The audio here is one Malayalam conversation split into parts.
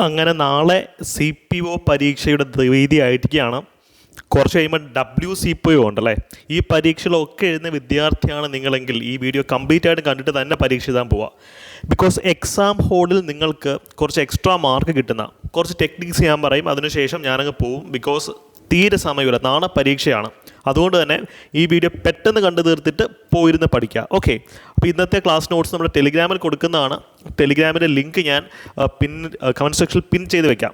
അങ്ങനെ നാളെ CPO പരീക്ഷയുടെ തീയതി ആയിരിക്കുകയാണ്. കുറച്ച് കഴിയുമ്പോൾ WCPO ഉണ്ടല്ലേ. ഈ പരീക്ഷകളൊക്കെ എഴുതുന്ന വിദ്യാർത്ഥിയാണ് നിങ്ങളെങ്കിൽ ഈ വീഡിയോ കംപ്ലീറ്റ് ആയിട്ട് കണ്ടിട്ട് തന്നെ പരീക്ഷ എഴുതാൻ പോവുക. ബിക്കോസ് എക്സാം ഹോളിൽ നിങ്ങൾക്ക് കുറച്ച് എക്സ്ട്രാ മാർക്ക് കിട്ടുന്ന കുറച്ച് ടെക്നിക്സ് ഞാൻ പറയും, അതിനുശേഷം ഞാനങ്ങ് പോവും. ബിക്കോസ് തീരെ സമയമില്ല, നാളെ പരീക്ഷയാണ്. അതുകൊണ്ട് തന്നെ ഈ വീഡിയോ പെട്ടെന്ന് കണ്ടു തീർത്തിട്ട് പോയിരുന്ന് പഠിക്കുക. ഓക്കെ, അപ്പോൾ ഇന്നത്തെ ക്ലാസ് നോട്ട്സ് നമ്മൾ ടെലിഗ്രാമിൽ കൊടുക്കുന്നതാണ്. ടെലിഗ്രാമിൻ്റെ ലിങ്ക് ഞാൻ കമൻറ്റ് സെക്ഷനിൽ പിൻ ചെയ്ത് വെക്കാം.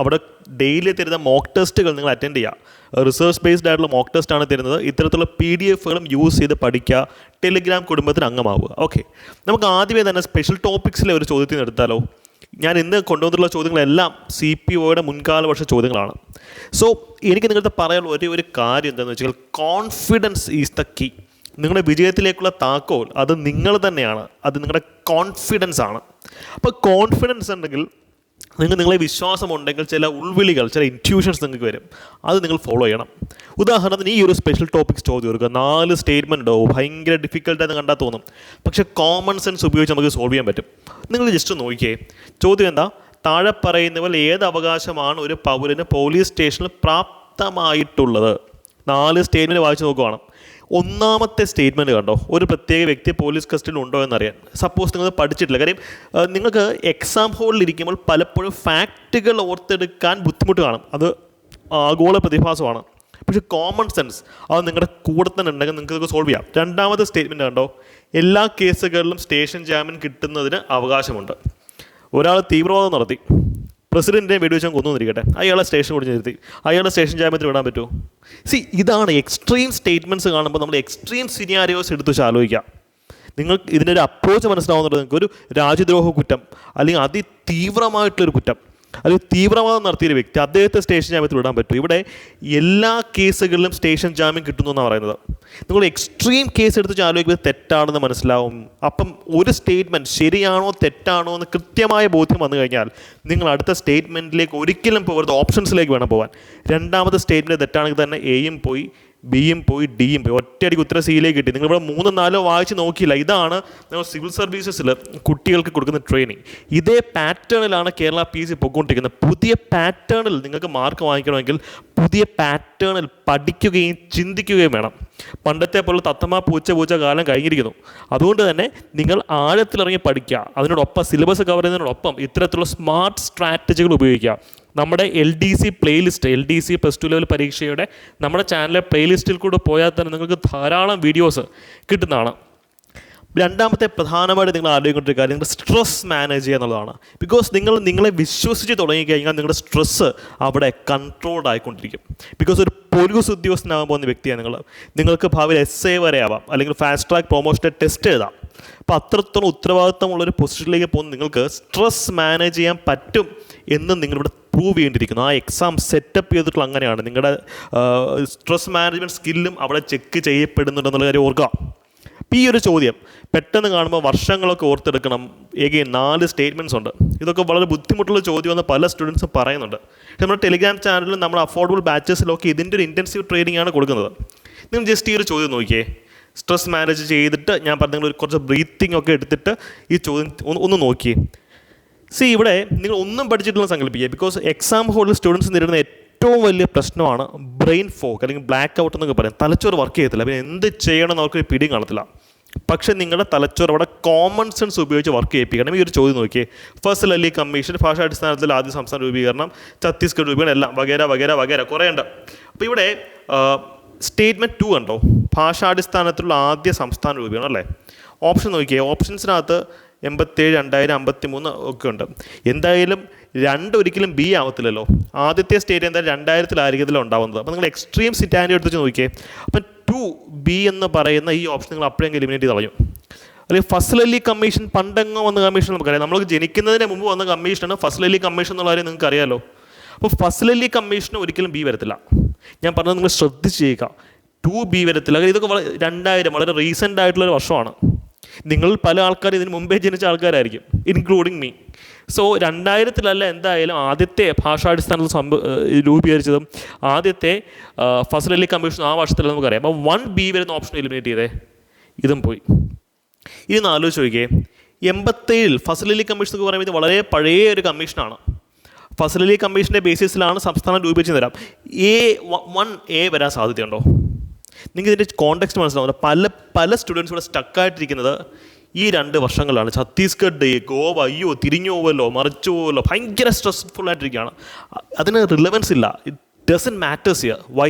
അവിടെ ഡെയിലി തരുന്ന മോക്ക് ടെസ്റ്റുകൾ നിങ്ങൾ അറ്റൻഡ് ചെയ്യുക. റിസർച്ച് ബേസ്ഡ് ആയിട്ടുള്ള മോക്ക് ടെസ്റ്റാണ് തരുന്നത്. ഇത്തരത്തിലുള്ള PDFകളും യൂസ് ചെയ്ത് പഠിക്കുക. ടെലിഗ്രാം കുടുംബത്തിന് അംഗമാവുക. ഓക്കെ, നമുക്ക് ആദ്യമേ തന്നെ സ്പെഷ്യൽ ടോപ്പിക്സിലെ ഒരു ചോദ്യത്തിൽ നിന്ന് എടുത്താലോ. ഞാൻ ഇന്ന് കൊണ്ടുവന്നിട്ടുള്ള ചോദ്യങ്ങളെല്ലാം CPOയുടെ മുൻകാല വർഷ ചോദ്യങ്ങളാണ്. സോ എനിക്ക് നിങ്ങളുടെ പറയാനുള്ള ഒരു കാര്യം എന്താണെന്ന് വെച്ചാൽ, കോൺഫിഡൻസ് ഈസ് ദ കീ. നിങ്ങളുടെ വിജയത്തിലേക്കുള്ള താക്കോൽ അത് നിങ്ങൾ തന്നെയാണ്. അത് നിങ്ങളുടെ കോൺഫിഡൻസ് ആണ്. അപ്പോൾ കോൺഫിഡൻസ് ഉണ്ടെങ്കിൽ നിങ്ങളെ വിശ്വാസമുണ്ടെങ്കിൽ ചില ഉൾവിളികൾ, ചില ഇൻറ്റ്യൂഷൻസ് നിങ്ങൾക്ക് വരും. അത് നിങ്ങൾ ഫോളോ ചെയ്യണം. ഉദാഹരണത്തിന് ഈ ഒരു സ്പെഷ്യൽ ടോപ്പിക്സ് ചോദ്യം എടുക്കുക. 4 സ്റ്റേറ്റ്മെൻറ്റ് ഉണ്ടാവും. ഭയങ്കര ഡിഫിക്കൽട്ടാന്ന് കണ്ടാൽ തോന്നും, പക്ഷേ കോമൺ സെൻസ് ഉപയോഗിച്ച് നമുക്ക് സോൾവ് ചെയ്യാൻ പറ്റും. നിങ്ങൾ ജസ്റ്റ് നോക്കിയേ. ചോദ്യം എന്താ? താഴെ പറയുന്നവൽ ഏത് അവകാശമാണ് ഒരു പൗരന് പോലീസ് സ്റ്റേഷനിൽ പ്രാപ്തമായിട്ടുള്ളത്? 4 സ്റ്റേറ്റ്മെൻറ്റ് വായിച്ച് നോക്കുവാണ്. ഒന്നാമത്തെ സ്റ്റേറ്റ്മെൻറ്റ് കണ്ടോ, ഒരു പ്രത്യേക വ്യക്തി പോലീസ് കസ്റ്റഡിയിൽ ഉണ്ടോ എന്നറിയാൻ. സപ്പോസ് നിങ്ങൾ പഠിച്ചിട്ടില്ല. കാര്യം നിങ്ങൾക്ക് എക്സാം ഹോളിൽ ഇരിക്കുമ്പോൾ പലപ്പോഴും ഫാക്റ്റുകൾ ഓർത്തെടുക്കാൻ ബുദ്ധിമുട്ട് കാണും. അത് ആഗോള പ്രതിഭാസമാണ്. പക്ഷേ കോമൺ സെൻസ് അത് നിങ്ങളുടെ കൂടെ തന്നെ ഉണ്ടെങ്കിൽ നിങ്ങൾക്ക് സോൾവ് ചെയ്യാം. രണ്ടാമത്തെ സ്റ്റേറ്റ്മെൻറ്റ് കണ്ടോ, എല്ലാ കേസുകളിലും സ്റ്റേഷൻ ജാമ്യം കിട്ടുന്നതിന് അവകാശമുണ്ട്. ഒരാൾ തീവ്രവാദം നടത്തി, പ്രസിഡൻറ്റിനെ വെടിവെച്ചാൽ കൊന്നുവന്നിരിക്കട്ടെ, അയാളെ സ്റ്റേഷൻ കൊടുത്ത് നിർത്തി, അയാളെ സ്റ്റേഷൻ ജാമ്യത്തിൽ വിടാൻ പറ്റുമോ? ഇതാണ് എക്സ്ട്രീം സ്റ്റേറ്റ്മെൻറ്റ്സ് കാണുമ്പോൾ നമ്മൾ എക്സ്ട്രീം സിനാരിയോസ് എടുത്ത് വെച്ച് ആലോചിക്കാം. നിങ്ങൾക്ക് ഇതിൻ്റെ ഒരു അപ്രോച്ച് മനസ്സിലാവുന്നുണ്ട്. നിങ്ങൾക്ക് ഒരു രാജ്യദ്രോഹ കുറ്റം അല്ലെങ്കിൽ അതിതീവ്രമായിട്ടുള്ളൊരു കുറ്റം അല്ലെങ്കിൽ തീവ്രവാദം നടത്തിയൊരു വ്യക്തി, അദ്ദേഹത്തെ സ്റ്റേഷൻ ജാമ്യത്തിൽ വിടാൻ പറ്റും? ഇവിടെ എല്ലാ കേസുകളിലും സ്റ്റേഷൻ ജാമ്യം കിട്ടുന്നു എന്നാണ് പറയുന്നത്. നിങ്ങൾ എക്സ്ട്രീം കേസ് എടുത്ത് ആലോചിക്കുമ്പോൾ തെറ്റാണെന്ന് മനസ്സിലാവും. അപ്പം ഒരു സ്റ്റേറ്റ്മെൻറ്റ് ശരിയാണോ തെറ്റാണോ എന്ന് കൃത്യമായ ബോധ്യം വന്നു കഴിഞ്ഞാൽ നിങ്ങൾ അടുത്ത സ്റ്റേറ്റ്മെൻറ്റിലേക്ക് ഒരിക്കലും പോകരുത്, ഓപ്ഷൻസിലേക്ക് വേണം പോകാൻ. രണ്ടാമത്തെ സ്റ്റേറ്റ്മെൻറ്റ് തെറ്റാണെങ്കിൽ തന്നെ Aയും പോയി, Bയും പോയി, Dയും പോയി, ഒറ്റയടിക്ക് ഉത്തരം Cയിലേക്ക് കിട്ടി. നിങ്ങളിവിടെ 3-4 വായിച്ച് നോക്കിയില്ല. ഇതാണ് നമ്മൾ സിവിൽ സർവീസസിൽ കുട്ടികൾക്ക് കൊടുക്കുന്ന ട്രെയിനിങ്. ഇതേ പാറ്റേണിലാണ് കേരള PSC പൊയ്ക്കൊണ്ടിരിക്കുന്നത്. പുതിയ പാറ്റേണിൽ നിങ്ങൾക്ക് മാർക്ക് വാങ്ങിക്കണമെങ്കിൽ പുതിയ പാറ്റേണിൽ പഠിക്കുകയും ചിന്തിക്കുകയും വേണം. പണ്ടത്തെ പോലെ തത്തമ്മ പൂച്ച കാലം കഴിഞ്ഞിരിക്കുന്നു. അതുകൊണ്ട് തന്നെ നിങ്ങൾ ആഴത്തിലിറങ്ങി പഠിക്കുക. അതിനോടൊപ്പം സിലബസ് കവർ ചെയ്യുന്നതിനോടൊപ്പം ഇത്തരത്തിലുള്ള സ്മാർട്ട് സ്ട്രാറ്റജികൾ ഉപയോഗിക്കുക. നമ്മുടെ LDC പ്ലേലിസ്റ്റ്, LDC +2 ലെവൽ പരീക്ഷയുടെ നമ്മുടെ ചാനലിലെ പ്ലേലിസ്റ്റിൽ കൂടെ പോയാൽ തന്നെ നിങ്ങൾക്ക് ധാരാളം വീഡിയോസ് കിട്ടുന്നതാണ്. രണ്ടാമത്തെ പ്രധാനമായിട്ട് നിങ്ങൾ ആലോചിക്കേണ്ട കാര്യം നിങ്ങളുടെ സ്ട്രെസ് മാനേജ് ചെയ്യുക എന്നുള്ളതാണ്. ബിക്കോസ് നിങ്ങളെ വിശ്വസിച്ച് തുടങ്ങിക്കഴിഞ്ഞാൽ നിങ്ങളുടെ സ്ട്രെസ്സ് അവിടെ കൺട്രോൾഡ് ആയിക്കൊണ്ടിരിക്കും. ബിക്കോസ് ഒരു പോലീസ് ഉദ്യോഗസ്ഥനാകാൻ പോകുന്ന വ്യക്തിയാണ് നിങ്ങൾക്ക് ഭാവിയിൽ SA വരെ ആവാം, അല്ലെങ്കിൽ ഫാസ്റ്റ് ട്രാക്ക് പ്രൊമോഷൻ്റെ ടെസ്റ്റ് എഴുതാം. അപ്പോൾ അത്രത്തോളം ഉത്തരവാദിത്തമുള്ളൊരു പൊസിഷനിലേക്ക് പോകുന്ന നിങ്ങൾക്ക് സ്ട്രെസ് മാനേജ് ചെയ്യാൻ പറ്റും എന്ന് നിങ്ങളിവിടെ പ്രൂവ് ചെയ്യേണ്ടിയിരിക്കുന്നു. ആ എക്സാം സെറ്റപ്പ് ചെയ്തിട്ടുള്ള അങ്ങനെയാണ്. നിങ്ങളുടെ സ്ട്രെസ് മാനേജ്മെൻറ്റ് സ്കില്ലും അവിടെ ചെക്ക് ചെയ്യപ്പെടുന്നുണ്ടെന്നുള്ള കാര്യം ഓർക്കുക. ഈ ഒരു ചോദ്യം പെട്ടെന്ന് കാണുമ്പോൾ വർഷങ്ങളൊക്കെ ഓർത്തെടുക്കണം. എഗെയിൻ 4 സ്റ്റേറ്റ്മെൻറ്റ്സ് ഉണ്ട്. ഇതൊക്കെ വളരെ ബുദ്ധിമുട്ടുള്ള ചോദ്യമെന്ന് പല സ്റ്റുഡൻസും പറയുന്നുണ്ട്. നമ്മുടെ ടെലിഗ്രാം ചാനലിലും നമ്മൾ അഫോർഡബിൾ ബാച്ചസിലൊക്കെ ഇതിൻ്റെ ഒരു ഇൻറ്റൻസീവ് ട്രെയിനിങ് ആണ് കൊടുക്കുന്നത്. നിങ്ങൾ ജസ്റ്റ് ഈ ഒരു ചോദ്യം നോക്കിയേ. സ്ട്രെസ് മാനേജ് ചെയ്തിട്ട് ഞാൻ പറഞ്ഞ കുറച്ച് ബ്രീത്തിങ് ഒക്കെ എടുത്തിട്ട് ഈ ചോദ്യം ഒന്ന് നോക്കിയേ. ഇവിടെ നിങ്ങൾ ഒന്നും പഠിച്ചിട്ടുള്ള സങ്കല്പിക്കുക. ബിക്കോസ് എക്സാം ഹോളിൽ സ്റ്റുഡൻസ് നേരിടുന്ന ഏറ്റവും വലിയ പ്രശ്നമാണ് ബ്രെയിൻ ഫോഗ് അല്ലെങ്കിൽ ബ്ലാക്ക് ഔട്ട് എന്നൊക്കെ പറയും. തലച്ചോറ് വർക്ക് ചെയ്യത്തില്ല. പിന്നെ എന്ത് ചെയ്യണമെന്ന് അവർക്കൊരു പിടിയും കാണത്തില്ല. പക്ഷേ നിങ്ങളുടെ തലച്ചോറ് അവിടെ കോമൺ സെൻസ് ഉപയോഗിച്ച് വർക്ക് ചെയ്യിപ്പിക്കണം. ഈ ഒരു ചോദ്യം നോക്കിയേ. ഫസൽ അലി കമ്മീഷൻ, ഭാഷാടിസ്ഥാനത്തിൽ ആദ്യ സംസ്ഥാന രൂപീകരണം, ഛത്തീസ്ഗഡ് രൂപീകരണം, എല്ലാം വഗേര കുറേ ഉണ്ട്. അപ്പോൾ ഇവിടെ സ്റ്റേറ്റ്മെൻറ്റ് 2 കണ്ടോ, ഭാഷാടിസ്ഥാനത്തിലുള്ള ആദ്യ സംസ്ഥാന രൂപീകരണം അല്ലേ. ഓപ്ഷൻ നോക്കിയേ. ഓപ്ഷൻസിനകത്ത് 87, 2000, 53 ഒക്കെ ഉണ്ട്. എന്തായാലും 2 ഒരിക്കലും B ആവത്തില്ലല്ലോ. ആദ്യത്തെ സ്റ്റേറ്റ് എന്തായാലും 2000 ഉണ്ടാവുന്നത്. അപ്പോൾ നിങ്ങൾ എക്സ്ട്രീം സിറ്റാൻഡ് എടുത്ത് നോക്കിയേ. അപ്പം 2B എന്ന് പറയുന്ന ഈ ഓപ്ഷൻ നിങ്ങൾ അപ്പോഴെങ്കിലും എലിമിനേറ്റ് ചെയ്ത് കളയും. അല്ലെങ്കിൽ ഫസൽ അലി കമ്മീഷൻ പണ്ടെങ്ങോ വന്ന കമ്മീഷൻ നമുക്കറിയാം. നമ്മൾ ജനിക്കുന്നതിന് മുമ്പ് വന്ന കമ്മീഷനാണ് ഫസൽ അലി കമ്മീഷൻ എന്നുള്ള കാര്യം നിങ്ങൾക്ക് അറിയാമല്ലോ. അപ്പോൾ ഫസൽ അലി കമ്മീഷന് ഒരിക്കലും B വരത്തില്ല. ഞാൻ പറഞ്ഞത് നിങ്ങൾ ശ്രദ്ധിച്ച് ചെയ്യുക. 2B വരത്തില്ല. ഇതൊക്കെ 2000 വളരെ റീസെൻ്റ് ആയിട്ടുള്ളൊരു വർഷമാണ്. നിങ്ങൾ പല ആൾക്കാർ ഇതിന് മുമ്പേ ജനിച്ച ആൾക്കാരായിരിക്കും, ഇൻക്ലൂഡിങ് മീ. സോ 2000 എന്തായാലും ആദ്യത്തെ ഭാഷാടിസ്ഥാനത്തിൽ രൂപീകരിച്ചതും ആദ്യത്തെ ഫസൽ അലി കമ്മീഷൻ ആ വർഷത്തിൽ നമുക്കറിയാം. അപ്പോൾ 1B വരുന്ന ഓപ്ഷൻ എലിമിനേറ്റ് ചെയ്തേ, ഇതും പോയി. ഇതൊന്ന് ആലോചിച്ച് നോക്കിയേ. 87 ഫസൽ അലി കമ്മീഷൻ എന്ന് പറയുമ്പോൾ ഇത് വളരെ പഴയ ഒരു കമ്മീഷനാണ്. ഫസൽ കമ്മീഷൻ്റെ ബേസിസിലാണ് സംസ്ഥാനം രൂപീകരിച്ച് തരാം. A1A വരാൻ സാധ്യതയുണ്ടോ? നിങ്ങൾക്ക് ഇതിൻ്റെ കോണ്ടെക്സ്റ്റ് മനസ്സിലാവുന്നത് പല സ്റ്റുഡൻസ് ഇവിടെ സ്റ്റക്കായിട്ടിരിക്കുന്നത് ഈ 2 വർഷങ്ങളാണ്. ഛത്തീസ്ഗഡ്, ഗോവ, അയ്യോ തിരിഞ്ഞു പോവല്ലോ, മറിച്ചു പോവല്ലോ, ഭയങ്കര സ്ട്രെസ്ഫുൾ ആയിട്ടിരിക്കുകയാണ്. അതിന് റിലവൻസ് ഇല്ല. It doesn't matters here. Why?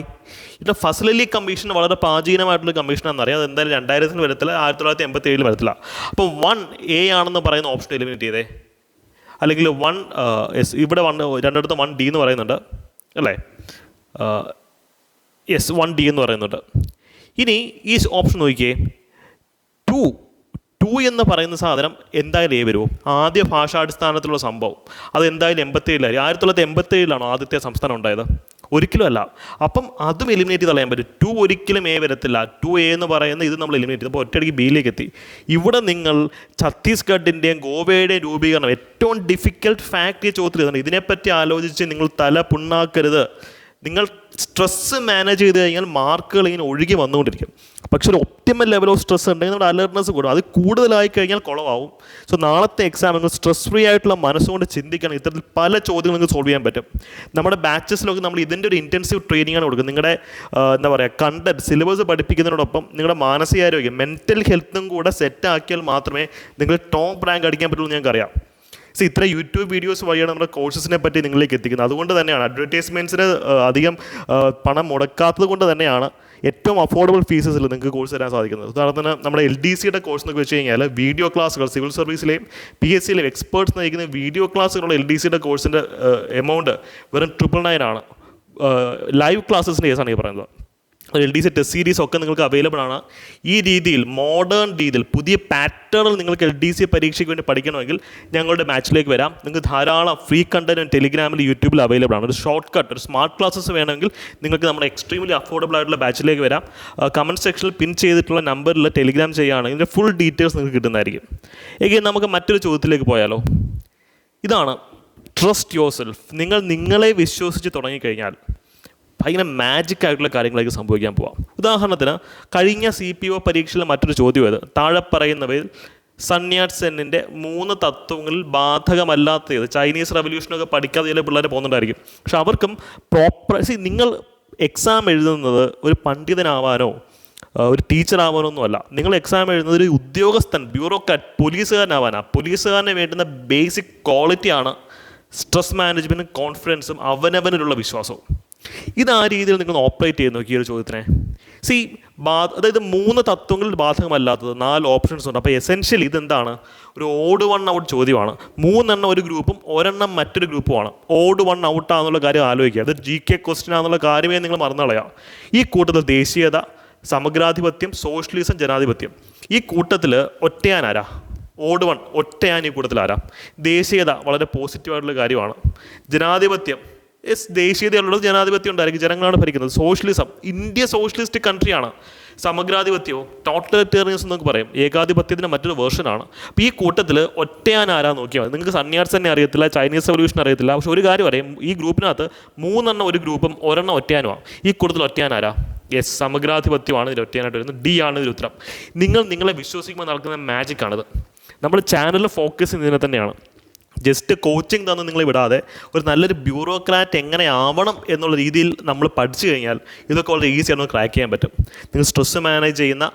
ഇവിടെ ഫസൽ അലി കമ്മീഷൻ വളരെ പ്രാചീനമായിട്ടുള്ള കമ്മീഷനാണെന്നറിയാം. അത് എന്തായാലും 2000 വരത്തില്ല, 1987 വരത്തില്ല. അപ്പോൾ 1A ആണെന്ന് പറയുന്ന ഓപ്ഷൻ എലിമിനേറ്റ് ചെയ്തേ. അല്ലെങ്കിൽ ഇവിടെ 2 1D എന്ന് പറയുന്നുണ്ട് അല്ലേ? യെസ്, 1D എന്ന് പറയുന്നുണ്ട്. ഇനി ഈ ഓപ്ഷൻ നോക്കിയേ, 2 എന്ന് പറയുന്ന സാധനം എന്തായാലും വരുമോ? ആദ്യ ഭാഷാടിസ്ഥാനത്തിലുള്ള സംഭവം അത് എന്തായാലും 87 1987 ആദ്യത്തെ സംസ്ഥാനം ഉണ്ടായത്. ഒരിക്കലും അല്ല. അപ്പം അതും എലിമിനേറ്റ് ചെയ്ത് കളയാൻ പറ്റും. 2 ഒരിക്കലും A വരത്തില്ല. 2A എന്ന് പറയുന്ന ഇത് നമ്മൾ എലിമിനേറ്റ് ചെയ്തു. അപ്പോൾ ഒറ്റയടിക്ക് Bയിലേക്ക് എത്തി. ഇവിടെ നിങ്ങൾ ഛത്തീസ്ഗഡിൻ്റെയും ഗോവയുടെയും രൂപീകരണം ഏറ്റവും ഡിഫിക്കൽട്ട് ഫാക്ട് ചോദ്യത്തിൽ ഇതാണ്. ഇതിനെപ്പറ്റി ആലോചിച്ച് നിങ്ങൾ തല പുണ്ണാക്കരുത്. നിങ്ങൾ സ്ട്രെസ്സ് മാനേജ് ചെയ്ത് കഴിഞ്ഞാൽ മാർക്കുകൾ ഇങ്ങനെ ഒഴുകി വന്നുകൊണ്ടിരിക്കും. പക്ഷെ ഒരു ഒപ്റ്റിമൽ ലെവൽ ഓഫ് സ്ട്രെസ് ഉണ്ടെങ്കിൽ നമ്മുടെ അലർട്ട്നെസ് കൂടും. അത് കൂടുതലായി കഴിഞ്ഞാൽ കുളമാവും. സോ നാളത്തെ എക്സാം നിങ്ങൾ സ്ട്രെസ് ഫ്രീ ആയിട്ടുള്ള മനസ്സുകൊണ്ട് ചിന്തിക്കണം. ഇത്തരത്തിൽ പല ചോദ്യങ്ങൾ നിങ്ങൾക്ക് സോൾവ് ചെയ്യാൻ പറ്റും. നമ്മുടെ ബാച്ചസിലൊക്കെ നമ്മൾ ഇതിൻ്റെ ഒരു ഇൻറ്റൻസീവ് ട്രെയിനിങ് ആണ് കൊടുക്കുന്നത്. നിങ്ങളുടെ എന്താ പറയുക, കണ്ടന്റ് സിലബസ് പഠിപ്പിക്കുന്നതിനോടൊപ്പം നിങ്ങളുടെ മാനസികാരോഗ്യം മെൻ്റൽ ഹെൽത്തും കൂടെ സെറ്റാക്കിയാൽ മാത്രമേ നിങ്ങൾ ടോപ്പ് റാങ്ക് അടിക്കാൻ പറ്റുള്ളൂ. ഞങ്ങൾക്കറിയാം. ഇത്ര യൂട്യൂബ് വീഡിയോസ് വഴിയാണ് നമ്മുടെ കോഴ്സസിനെ പറ്റി നിങ്ങളിലേക്ക് എത്തിക്കുന്നത്. അതുകൊണ്ട് തന്നെയാണ് അഡ്വർടൈസ്മെൻറ്റ്സിന് അധികം പണം മുടക്കാത്തത് കൊണ്ട് തന്നെയാണ് ഏറ്റവും അഫോർഡബിൾ ഫീസസിൽ നിങ്ങൾക്ക് കോഴ്സ് തരാൻ സാധിക്കുന്നത്. ഉദാഹരണത്തിന് നമ്മുടെ LDCയുടെ കോഴ്സ് എന്നൊക്കെ വെച്ച് കഴിഞ്ഞാൽ വീഡിയോ ക്ലാസ്സുകൾ സിവിൽ സർവീസിലെയും PSCയിലെയും എക്സ്പേർട്സ് നയിക്കുന്ന വീഡിയോ ക്ലാസ്സുകളുള്ള LDCയുടെ കോഴ്സിൻ്റെ എമൗണ്ട് വെറും 999 ആണ്. ലൈവ് ക്ലാസ്സസിൻ്റെ കേസാണ് ഈ പറയുന്നത്. LDC ടെസ്റ്റ് സീരീസ് ഒക്കെ നിങ്ങൾക്ക് അവൈലബിൾ ആണ്. ഈ രീതിയിൽ മോഡേൺ രീതിയിൽ പുതിയ പാറ്റേണിൽ നിങ്ങൾക്ക് LDC പരീക്ഷയ്ക്ക് വേണ്ടി പഠിക്കണമെങ്കിൽ ഞങ്ങളുടെ ബാച്ചിലേക്ക് വരാം. നിങ്ങൾക്ക് ധാരാളം ഫ്രീ കണ്ടന്റ് ടെലിഗ്രാമിൽ യൂട്യൂബിൽ അവൈലബിൾ ആണ്. ഒരു ഷോർട്ട് കട്ട്, ഒരു സ്മാർട്ട് ക്ലാസ്സസ് വേണമെങ്കിൽ നിങ്ങൾക്ക് നമ്മുടെ എക്സ്ട്രീംലി അഫോർഡബിൾ ആയിട്ടുള്ള ബാച്ചിലേക്ക് വരാം. കമൻറ്റ് സെക്ഷനിൽ പിൻ ചെയ്തിട്ടുള്ള നമ്പറിൽ ടെലിഗ്രാം ചെയ്യുകയാണെങ്കിൽ ഇതിൻ്റെ ഫുൾ ഡീറ്റെയിൽസ് നിങ്ങൾക്ക് കിട്ടുന്നതായിരിക്കും. എഗെയിൻ നമുക്ക് മറ്റൊരു ചോദ്യത്തിലേക്ക് പോയാലോ. ഇതാണ് ട്രസ്റ്റ് യുവർ സെൽഫ്. നിങ്ങളെ വിശ്വസിച്ച് തുടങ്ങിക്കഴിഞ്ഞാൽ ഭയങ്കര മാജിക് ആയിട്ടുള്ള കാര്യങ്ങളൊക്കെ സംഭവിക്കാൻ പോവാം. ഉദാഹരണത്തിന് കഴിഞ്ഞ CPO പരീക്ഷയിലെ മറ്റൊരു ചോദ്യം ഇത്. താഴെ പറയുന്നവയിൽ സൺ യാറ്റ് സെന്നിൻ്റെ 3 തത്വങ്ങളിൽ ബാധകമല്ലാത്തത്. ചൈനീസ് റവല്യൂഷനൊക്കെ പഠിക്കാതെ ചില പിള്ളേർ പോകുന്നുണ്ടായിരിക്കും. പക്ഷെ അവർക്കും നിങ്ങൾ എക്സാം എഴുതുന്നത് ഒരു പണ്ഡിതനാവാനോ ഒരു ടീച്ചറാവാനോ ഒന്നുമല്ല. നിങ്ങൾ എക്സാം എഴുതുന്നത് ഒരു ഉദ്യോഗസ്ഥൻ, ബ്യൂറോക്രാറ്റ്, പോലീസുകാരനാവാനാണ്. പോലീസുകാരന് വേണ്ടുന്ന ബേസിക് ക്വാളിറ്റിയാണ് സ്ട്രെസ് മാനേജ്മെൻറ്റും കോൺഫിഡൻസും അവനവനിലുള്ള വിശ്വാസവും. ഇത് ആ രീതിയിൽ നിങ്ങൾ ഓപ്പറേറ്റ് ചെയ്ത് നോക്കി ഈ ഒരു ചോദ്യത്തിനെ. അതായത് 3 തത്വങ്ങളിൽ ബാധകമല്ലാത്തത് 4 ഓപ്ഷൻസ് ഉണ്ട്. അപ്പോൾ എസെൻഷ്യലി ഇതെന്താണ്? ഒരു ഓഡ് 1 ഔട്ട് ചോദ്യമാണ്. 3 എണ്ണം ഒരു ഗ്രൂപ്പും 1 എണ്ണം മറ്റൊരു ഗ്രൂപ്പുമാണ്. ഓഡ് 1 ഔട്ടാണെന്നുള്ള കാര്യം ആലോചിക്കുക. അത് GK ക്വസ്റ്റ്യൻ ആണെന്നുള്ള കാര്യമേ നിങ്ങൾ മറന്നുകളയാം. ഈ കൂട്ടത്തിൽ ദേശീയത, സമഗ്രാധിപത്യം, സോഷ്യലിസം, ജനാധിപത്യം, ഈ കൂട്ടത്തിൽ ഒറ്റയാനാരാ? ഓഡ് 1 ഒറ്റയാൻ ഈ കൂട്ടത്തിൽ ആരാ? ദേശീയത വളരെ പോസിറ്റീവായിട്ടുള്ള കാര്യമാണ്. ജനാധിപത്യം, ദേശീയതയുള്ളത് ജനാധിപത്യം ഉണ്ടായിരിക്കും, ജനങ്ങളാണ് ഭരിക്കുന്നത്. സോഷ്യലിസം, ഇന്ത്യ സോഷ്യലിസ്റ്റ് കൺട്രിയാണ്. സമഗ്രാധിപത്യമോ ടോട്ടലിറ്റേറിയനിസം എന്നൊക്കെ പറയും, ഏകാധിപത്യത്തിൻ്റെ മറ്റൊരു വേർഷനാണ്. അപ്പോൾ ഈ കൂട്ടത്തിൽ ഒറ്റയാൻ ആരാ നോക്കിയാൽ മതി. നിങ്ങൾക്ക് സന്യാസ് തന്നെ അറിയത്തില്ല, ചൈനീസ് റവല്യൂഷൻ അറിയത്തില്ല. പക്ഷെ ഒരു കാര്യം അറിയാം, ഈ ഗ്രൂപ്പിനകത്ത് 3 എണ്ണം ഒരു ഗ്രൂപ്പും 1 എണ്ണം ഒറ്റയാനുമാണ്. ഈ കൂട്ടത്തിൽ ഒറ്റയാൻ ആരാ? യെസ്, സമഗ്രാധിപത്യമാണ് ഇതിൽ ഒറ്റയാനായിട്ട് വരുന്നത്. D ആണ് ഇതിൽ ഉത്തരം. നിങ്ങളെ വിശ്വസിക്കുമ്പോൾ നടക്കുന്ന മാജിക്കാണിത്. നമ്മൾ ചാനലിൽ ഫോക്കസ് ചെയ്യുന്നതിനെ തന്നെയാണ്. ജസ്റ്റ് കോച്ചിങ് തന്ന് നിങ്ങളെ വിടാതെ ഒരു നല്ലൊരു ബ്യൂറോക്രാറ്റ് എങ്ങനെ ആവണം എന്നുള്ള രീതിയിൽ നമ്മൾ പഠിച്ചു കഴിഞ്ഞാൽ ഇതൊക്കെ വളരെ ഈസിയാണ് ക്രാക്ക് ചെയ്യാൻ പറ്റും. നിങ്ങൾ സ്ട്രെസ് മാനേജ് ചെയ്യുന്ന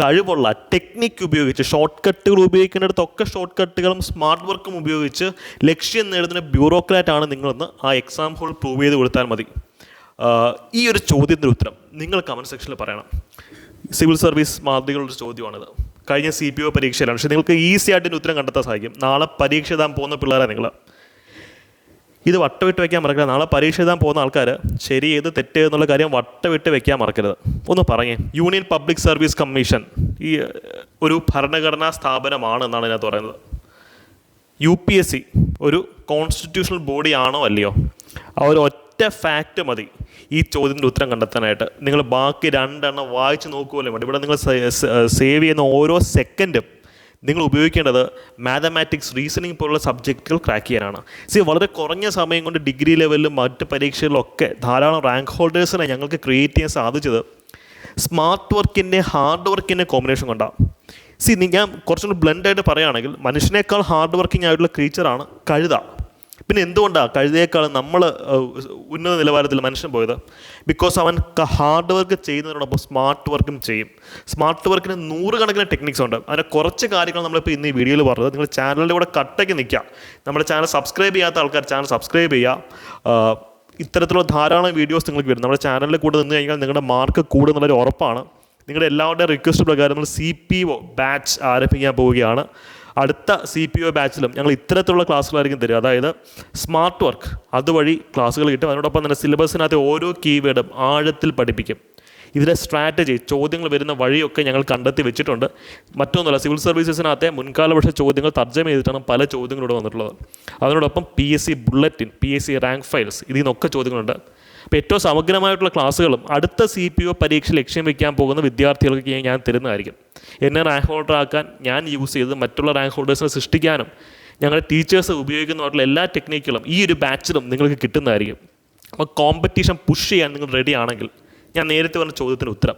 കഴിവുള്ള ടെക്നിക്ക് ഉപയോഗിച്ച്, ഷോർട്ട് കട്ടുകൾ ഉപയോഗിക്കുന്നിടത്തൊക്കെ ഷോർട്ട് കട്ടുകളും സ്മാർട്ട് വർക്കും ഉപയോഗിച്ച് ലക്ഷ്യം നേടുന്ന ബ്യൂറോക്രാറ്റാണ് നിങ്ങളെന്ന് ആ എക്സാം ഹോൾ പ്രൂവ് ചെയ്ത് കൊടുത്താൽ മതി. ഈ ഒരു ചോദ്യത്തിൻ്റെ ഉത്തരം നിങ്ങൾ കമൻറ്റ് സെക്ഷനിൽ പറയണം. സിവിൽ സർവീസ് മാതൃകകളുടെ ചോദ്യമാണിത്. കഴിഞ്ഞ CPO പരീക്ഷയിലാണ്. പക്ഷേ നിങ്ങൾക്ക് ഈസി ആയിട്ട് ഉത്തരം കണ്ടെത്താൻ സാധിക്കും. നാളെ പരീക്ഷ എഴുതാൻ പോകുന്ന പിള്ളേരാണ് നിങ്ങൾ. ഇത് വട്ടവിട്ട് വെക്കാൻ മറക്കരുത്. നാളെ പരീക്ഷ എഴുതാൻ പോകുന്ന ആൾക്കാർ ശരി ഏത് തെറ്റ് എന്നുള്ള കാര്യം വട്ടവിട്ട് വെക്കാൻ മറക്കരുത്. ഒന്ന് പറഞ്ഞേ. യൂണിയൻ പബ്ലിക് സർവീസ് കമ്മീഷൻ ഈ ഒരു ഭരണഘടനാ സ്ഥാപനമാണ് എന്നാണ് ഇതിനകത്ത് പറയുന്നത്. UPSC ഒരു കോൺസ്റ്റിറ്റ്യൂഷണൽ ബോഡി ആണോ അല്ലയോ? ആ ഒരു ഒറ്റ ഫാക്റ്റ് മതി ഈ ചോദ്യത്തിൻ്റെ ഉത്തരം കണ്ടെത്താനായിട്ട്. നിങ്ങൾ ബാക്കി 2 എണ്ണം വായിച്ച് നോക്കുമല്ലോ വേണ്ട. ഇവിടെ നിങ്ങൾ സേവ് ചെയ്യുന്ന ഓരോ സെക്കൻഡും നിങ്ങൾ ഉപയോഗിക്കേണ്ടത് മാത്തമാറ്റിക്സ്, റീസണിങ് പോലുള്ള സബ്ജക്റ്റുകൾ ക്രാക്ക് ചെയ്യാനാണ്. വളരെ കുറഞ്ഞ സമയം കൊണ്ട് ഡിഗ്രി ലെവലിലും മറ്റ് പരീക്ഷകളിലൊക്കെ ധാരാളം റാങ്ക് ഹോൾഡേഴ്സിനെ ഞങ്ങൾക്ക് ക്രിയേറ്റ് ചെയ്യാൻ സാധിച്ചത് സ്മാർട്ട് വർക്കിൻ്റെ ഹാർഡ് വർക്കിൻ്റെ കോമ്പിനേഷൻ കൊണ്ടാണ്. ഞാൻ കുറച്ചുകൂടി ബ്ലെൻഡായിട്ട് പറയുകയാണെങ്കിൽ മനുഷ്യനേക്കാൾ ഹാർഡ് വർക്കിംഗ് ആയിട്ടുള്ള ക്രീച്ചറാണ് കഴുത. പിന്നെ എന്തുകൊണ്ടാണ് കഴിഞ്ഞേക്കാളും നമ്മൾ ഉന്നത നിലവാരത്തിൽ മനുഷ്യൻ പോയത്? ബിക്കോസ് അവൻ ഹാർഡ് വർക്ക് ചെയ്യുന്നതിനോടൊപ്പം സ്മാർട്ട് വർക്കും ചെയ്യും. സ്മാർട്ട് വർക്കിന് 100 കണക്കിന് ടെക്നിക്സ് ഉണ്ട്. അതിന് കുറച്ച് കാര്യങ്ങൾ നമ്മളിപ്പോൾ ഇന്ന് ഈ വീഡിയോയിൽ പറഞ്ഞത്. നിങ്ങൾ ചാനലിൻ്റെ കൂടെ കട്ടയ്ക്ക് നിൽക്കുക. നമ്മുടെ ചാനൽ സബ്സ്ക്രൈബ് ചെയ്യാത്ത ആൾക്കാർ ചാനൽ സബ്സ്ക്രൈബ് ചെയ്യുക. ഇത്തരത്തിലുള്ള ധാരാളം വീഡിയോസ് നിങ്ങൾക്ക് വരും. നമ്മുടെ ചാനലിൽ കൂടെ നിന്ന് കഴിഞ്ഞാൽ നിങ്ങളുടെ മാർക്ക് കൂടുന്നുള്ളൊരു ഉറപ്പാണ്. നിങ്ങളുടെ എല്ലാവരുടെയും റിക്വസ്റ്റ് പ്രകാരം നമ്മൾ CPO ബാച്ച് ആരംഭിക്കാൻ പോവുകയാണ്. അടുത്ത CPO ബാച്ചിലും ഞങ്ങൾ ഇത്തരത്തിലുള്ള ക്ലാസ്സുകളായിരിക്കും തരിക. അതായത് സ്മാർട്ട് വർക്ക് അതുവഴി ക്ലാസ്സുകൾ കിട്ടും. അതിനോടൊപ്പം തന്നെ സിലബസിനകത്ത് ഓരോ കീവേഡും ആഴത്തിൽ പഠിപ്പിക്കും. ഇതിലെ സ്ട്രാറ്റജി, ചോദ്യങ്ങൾ വരുന്ന വഴിയൊക്കെ ഞങ്ങൾ കണ്ടെത്തി വെച്ചിട്ടുണ്ട്. മറ്റൊന്നുമല്ല, സിവിൽ സർവീസസിനകത്തെ മുൻകാല വർഷ ചോദ്യങ്ങൾ തർജ്ജമ ചെയ്തിട്ടാണ് പല ചോദ്യങ്ങളോട് വന്നിട്ടുള്ളത്. അതിനോടൊപ്പം PSC bulletin, PSC rank files, ഇതിൽ നിന്നൊക്കെ ചോദ്യങ്ങളുണ്ട്. അപ്പോൾ ഏറ്റവും സമഗ്രമായിട്ടുള്ള ക്ലാസ്സുകളും അടുത്ത CPO പരീക്ഷ ലക്ഷ്യം വയ്ക്കാൻ പോകുന്ന വിദ്യാർത്ഥികൾക്ക് ഞാൻ തരുന്നതായിരിക്കും. എന്നെ റാങ്ക് ഹോൾഡർ ആക്കാൻ ഞാൻ യൂസ് ചെയ്ത് മറ്റുള്ള റാങ്ക് ഹോൾഡേഴ്സിനെ സൃഷ്ടിക്കാനും ഞങ്ങളുടെ ടീച്ചേഴ്സ് ഉപയോഗിക്കുന്നതായിട്ടുള്ള എല്ലാ ടെക്നിക്കുകളും ഈ ഒരു ബാച്ചിലും നിങ്ങൾക്ക് കിട്ടുന്നതായിരിക്കും. അപ്പോൾ കോമ്പറ്റീഷൻ പുഷ് ചെയ്യാൻ നിങ്ങൾ റെഡി ആണെങ്കിൽ ഞാൻ നേരത്തെ പറഞ്ഞ ചോദ്യത്തിന് ഉത്തരം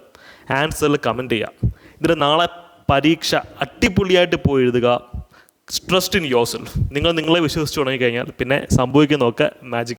ആൻസറിൽ കമൻറ്റ് ചെയ്യുക. ഇതിൽ നാളെ പരീക്ഷ അടിപൊളിയായിട്ട് പോയി എഴുതുക. Trust in your self. നിങ്ങളെ വിശ്വസിച്ച് തുടങ്ങിക്കഴിഞ്ഞാൽ പിന്നെ സംഭവിക്കുന്നതൊക്കെ മാജിക്.